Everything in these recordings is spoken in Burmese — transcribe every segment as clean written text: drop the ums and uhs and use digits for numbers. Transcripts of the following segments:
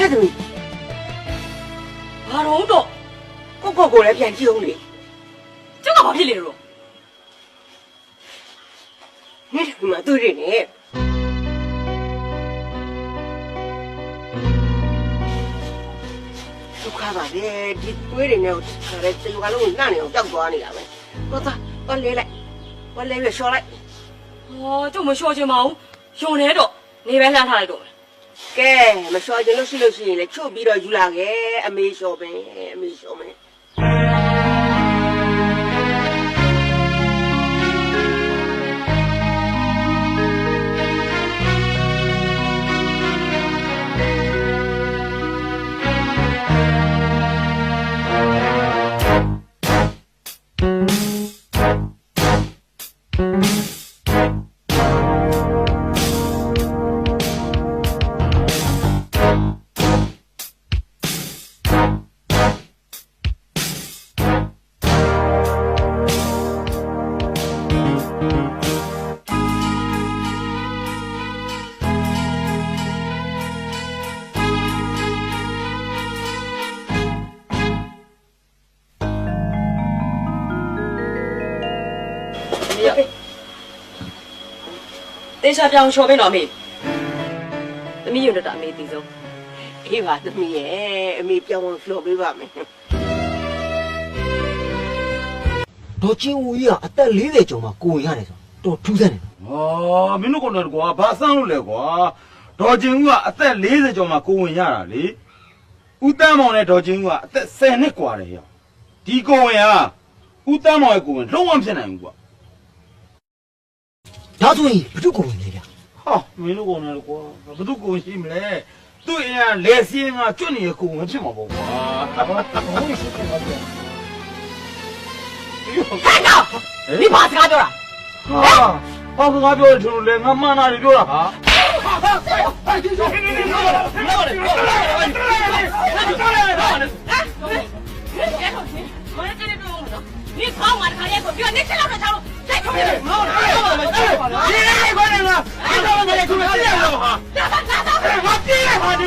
黑的米，ဘာတော့တော့过来骗鸡红的， ကျုပ်ကဘာဖြစ်လဲတော့ 你他妈对着呢。都看吧，这对着呢，看来这有个龙哪里有掉光的了呗？我来越少来， ဟောကျုပ်မလျှော်ချင်ပါဘူးယုံနေတော့နေပဲလှမ်းထားလိုက်တော့မယ် 给没少进60嘞，就比到有那个没少呗，没少呗。တေချာပြောင်းလျှော်ပေးတော့မေသမီးရုံတက်တာအမေသိဆုံး အေးပါသမီးရဲ့အမေပြောင်းလှော်ပေးပါမယ် ဒေါ်ချင်းဦးကြီးကအသက်40ကျော်မှကိုဝင်ရတယ်ဆိုတော့ထူးဆန်းတယ် မင်းတို့ကတော့ကွာဘာဆန်းလို့လဲကွာဒေါ်ကျင်ဦးကအသက်40ကျော်မှကိုဝင်ရတာလေဦးတန်းမောင်နဲ့ဒေါ်ကျင်ဦးကအသက်10နှစ်กว่าတယ်ရောက်ဒီကိုဝင်ကဦးတန်းမောင်ရဲ့ကိုဝင်လုံးဝဖြစ်နိုင်ဘူးကွာ ဒါဆိုရင်ဘု து ကိုဝင်လေဗျာ ဟာမင်းတို့ကောင်လည်းကွာဘယ်သူကိုဝင်ရှိမလဲသူ့အရင်ကလက်စင်းကကျွတ်နေတဲ့ကိုဝင်ဖြစ်မှာပေါ့ကွာဘာလို့ရှိတယ်မလဲ ဟဲ့တော့ဒီဘာစကားပြောတာ ဘာစကားပြောတယ်ထင်လို့လဲငါမှန်တာတွေပြောတာဟာ 你跑我的行业，比我年轻老多长路，再出去！你来快点了，你他妈也出来见了哈！我逼他就。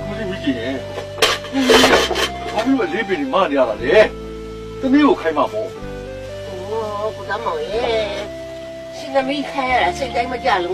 我说米姐，我们这边的马家了嘞，都没有开马包。哦，不感冒耶，现在没开了，现在没加了。